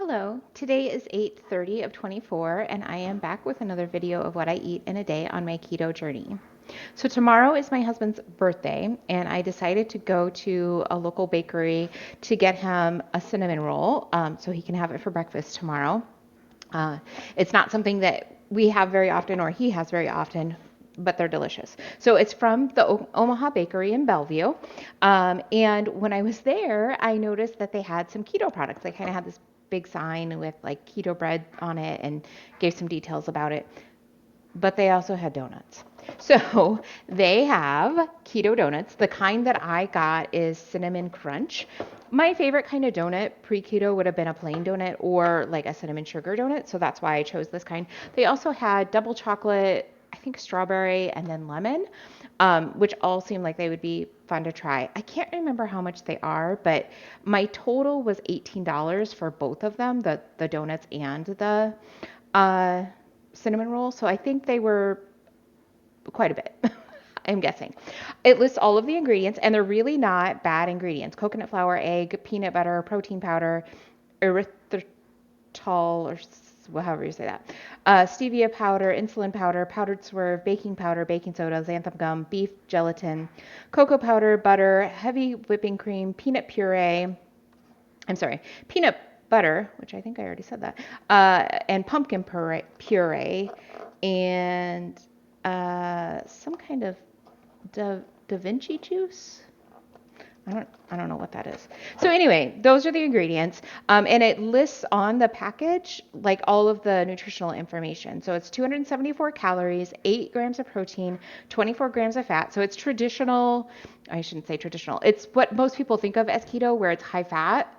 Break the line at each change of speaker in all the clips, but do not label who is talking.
Hello, today is 8:30 of 24 and I am back with another video of what I eat in a day on my keto journey. So tomorrow is my husband's birthday and I decided to go to a local bakery to get him a cinnamon roll so he can have it for breakfast tomorrow. It's not something that we have very often or he has very often, but they're delicious. So it's from the Omaha Bakery in Bellevue. And when I was there, I noticed that they had some keto products. They kind of had this big sign with like keto bread on it and gave some details about it. But they also had donuts. So they have keto donuts. The kind that I got is cinnamon crunch. My favorite kind of donut pre-keto would have been a plain donut or like a cinnamon sugar donut. So that's why I chose this kind. They also had double chocolate, I think strawberry and then lemon, which all seem like they would be fun to try. I can't remember how much they are, but my total was $18 for both of them, the donuts and the uh, cinnamon roll. So I think they were quite a bit. I'm guessing. It lists all of the ingredients, and they're really not bad ingredients. Coconut flour, egg, peanut butter, protein powder, erythritol, or however you say that, stevia powder, insulin powder, powdered swerve, baking powder, baking soda, xanthan gum, beef gelatin, cocoa powder, butter, heavy whipping cream, peanut puree. I'm sorry, peanut butter, which I think I already said that, and pumpkin puree and some kind of Da Vinci juice. I don't know what that is. So anyway, those are the ingredients. And it lists on the package, like all of the nutritional information. So it's 274 calories, 8 grams of protein, 24 grams of fat. So it's traditional. I shouldn't say traditional. It's what most people think of as keto, where it's high fat,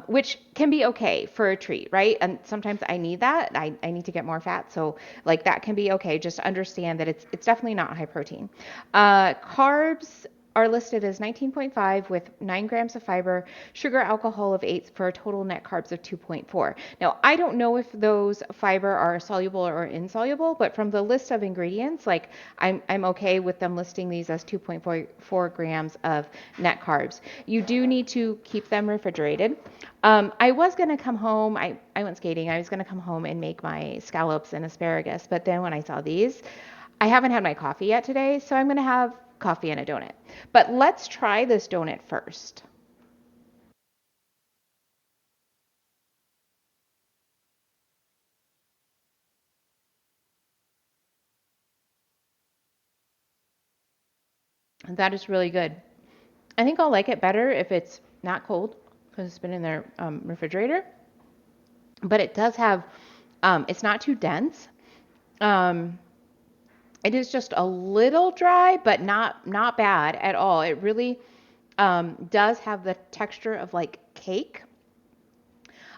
which can be okay for a treat, right? And sometimes I need that. I need to get more fat. So like that can be okay. Just understand that it's definitely not high protein. Carbs are listed as 19.5 with 9 grams of fiber, sugar alcohol of 8 for a total net carbs of 2.4. Now, I don't know if those fiber are soluble or insoluble, but from the list of ingredients, like I'm okay with them listing these as 2.4 grams of net carbs. You do need to keep them refrigerated. I was going to come home. I went skating. I was going to come home and make my scallops and asparagus, but then when I saw these, I haven't had my coffee yet today, so I'm going to have coffee and a donut. But let's try this donut first. That is really good. I think I'll like it better if it's not cold because it's been in their refrigerator. But it does have, it's not too dense. Um, it is just a little dry, but not bad at all. It really does have the texture of like cake.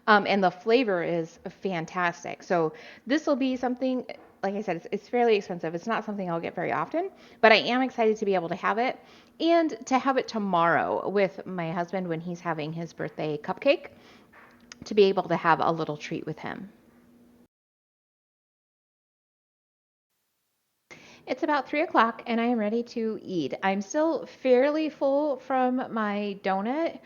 And the flavor is fantastic. So this will be something, like I said, it's fairly expensive. It's not something I'll get very often, but I am excited to be able to have it and to have it tomorrow with my husband when he's having his birthday cupcake, to be able to have a little treat with him. It's about 3 o'clock and I am ready to eat. I'm still fairly full from my donut,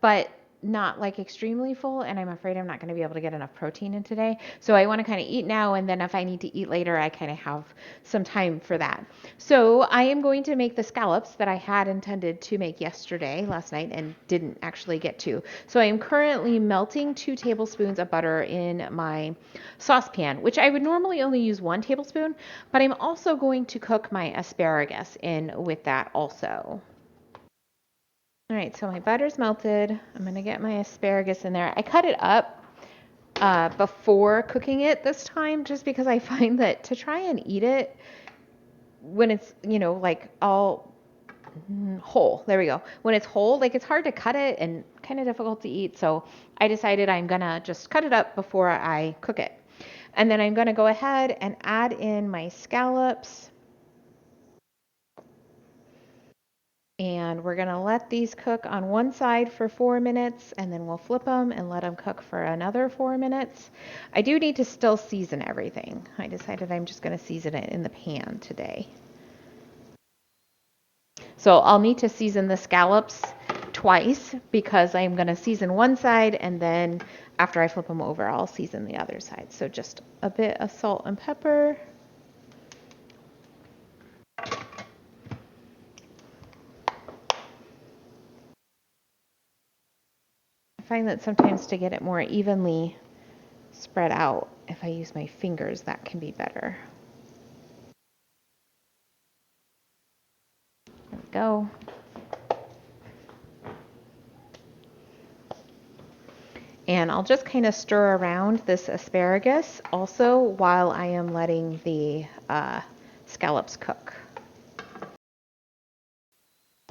but not like extremely full. And I'm afraid I'm not going to be able to get enough protein in today. So I want to kind of eat now. And then if I need to eat later, I kind of have some time for that. So I am going to make the scallops that I had intended to make last night, and didn't actually get to. So I am currently melting 2 tablespoons of butter in my saucepan, which I would normally only use 1 tablespoon, but I'm also going to cook my asparagus in with that also. All right, so my butter's melted. I'm going to get my asparagus in there. I cut it up before cooking it this time, just because I find that to try and eat it when it's, like all whole, there we go. When it's whole, like it's hard to cut it and kind of difficult to eat. So I decided I'm going to just cut it up before I cook it. And then I'm going to go ahead and add in my scallops. And we're going to let these cook on one side for 4 minutes, and then we'll flip them and let them cook for another 4 minutes. I do need to still season everything. I decided I'm just going to season it in the pan today. So I'll need to season the scallops twice because I'm going to season one side, and then after I flip them over, I'll season the other side. So just a bit of salt and pepper. I find that sometimes to get it more evenly spread out, if I use my fingers, that can be better. There we go. And I'll just kind of stir around this asparagus also while I am letting the scallops cook.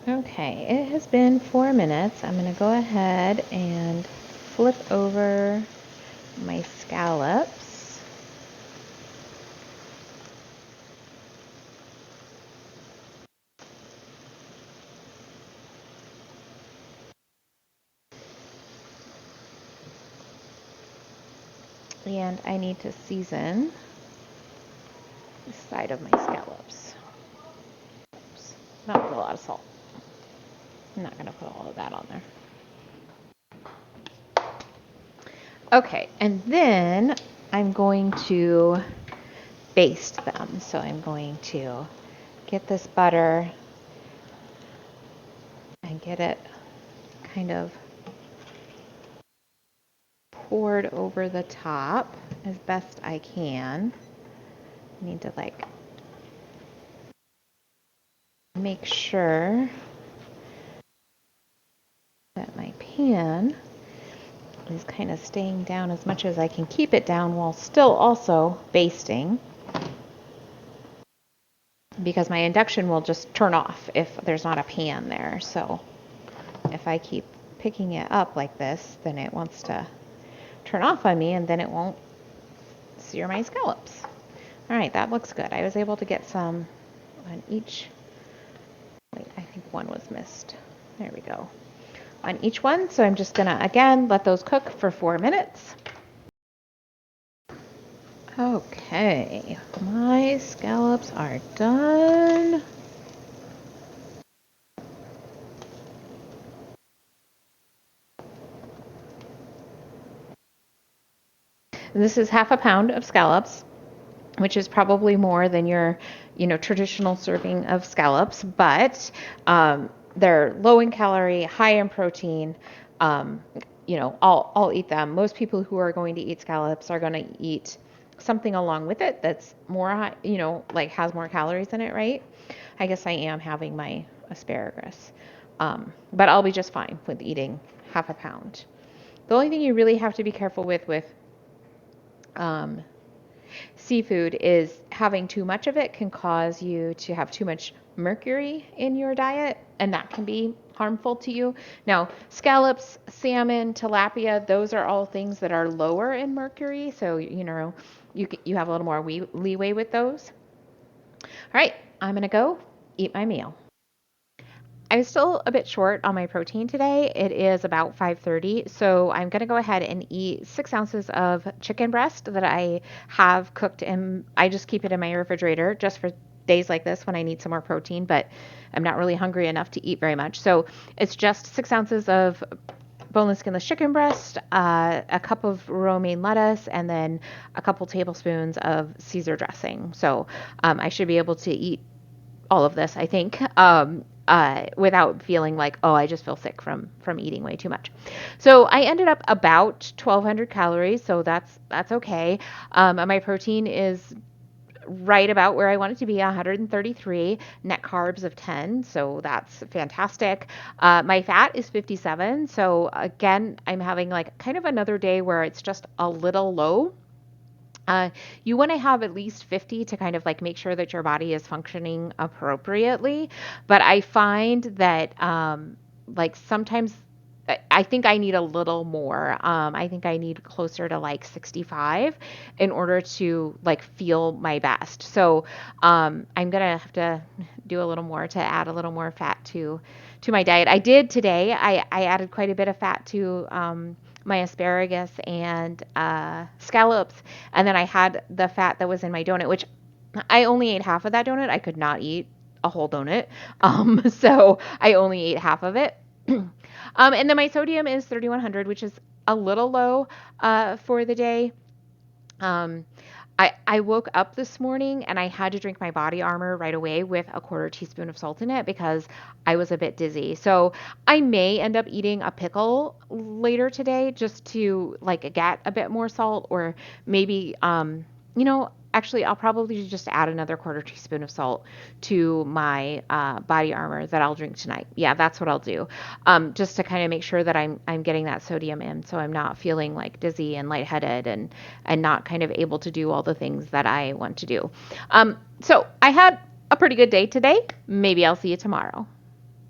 Okay, it has been 4 minutes. I'm going to go ahead and flip over my scallops. And I need to season the side of my scallops. Oops, not with a lot of salt. I'm not going to put all of that on there. Okay, and then I'm going to baste them. So I'm going to get this butter and get it kind of poured over the top as best I can. I need to like make sure that my pan is kind of staying down as much as I can keep it down while still also basting, because my induction will just turn off if there's not a pan there. So if I keep picking it up like this, then it wants to turn off on me, and then it won't sear my scallops. All right, that looks good. I was able to get some on each. Wait, I think one was missed. There we go. On each one. So I'm just gonna, again, let those cook for 4 minutes. Okay, my scallops are done. This is 1/2 pound of scallops, which is probably more than your, traditional serving of scallops, but they're low in calorie, high in protein. I'll eat them. Most people who are going to eat scallops are going to eat something along with it that's more high, like has more calories in it, right? I guess I am having my asparagus, but I'll be just fine with eating 1/2 pound. The only thing you really have to be careful with seafood is having too much of it can cause you to have too much mercury in your diet, and that can be harmful to you. Now, scallops, salmon, tilapia, those are all things that are lower in mercury, so you have a little more leeway with those. All right, I'm gonna go eat my meal. I'm still a bit short on my protein today. It is about 5:30, so I'm going to go ahead and eat 6 ounces of chicken breast that I have cooked, and I just keep it in my refrigerator just for days like this when I need some more protein, but I'm not really hungry enough to eat very much. So it's just 6 ounces of boneless, skinless chicken breast, a cup of romaine lettuce, and then a couple tablespoons of Caesar dressing. So I should be able to eat all of this, I think, without feeling like, oh, I just feel sick from eating way too much. So I ended up about 1,200 calories, so that's okay. My protein is right about where I want it to be, 133, net carbs of 10, so that's fantastic. My fat is 57, so again, I'm having like kind of another day where it's just a little low. You want to have at least 50 to kind of like make sure that your body is functioning appropriately. But I find that like sometimes I think I need a little more. I think I need closer to like 65 in order to like feel my best. So I'm gonna have to do a little more to add a little more fat to my diet. I did today. I added quite a bit of fat to my asparagus and scallops, and then I had the fat that was in my donut, which I only ate half of that donut. I could not eat a whole donut, so I only ate half of it. And then my sodium is 3,100, which is a little low for the day. Um, I woke up this morning and I had to drink my body armor right away with a quarter teaspoon of salt in it because I was a bit dizzy. So I may end up eating a pickle later today just to like get a bit more salt, or maybe, actually I'll probably just add another quarter teaspoon of salt to my body armor that I'll drink tonight. Yeah, that's what I'll do. Just to kind of make sure that I'm getting that sodium in, so I'm not feeling like dizzy and lightheaded and not kind of able to do all the things that I want to do. So I had a pretty good day today. Maybe I'll see you tomorrow.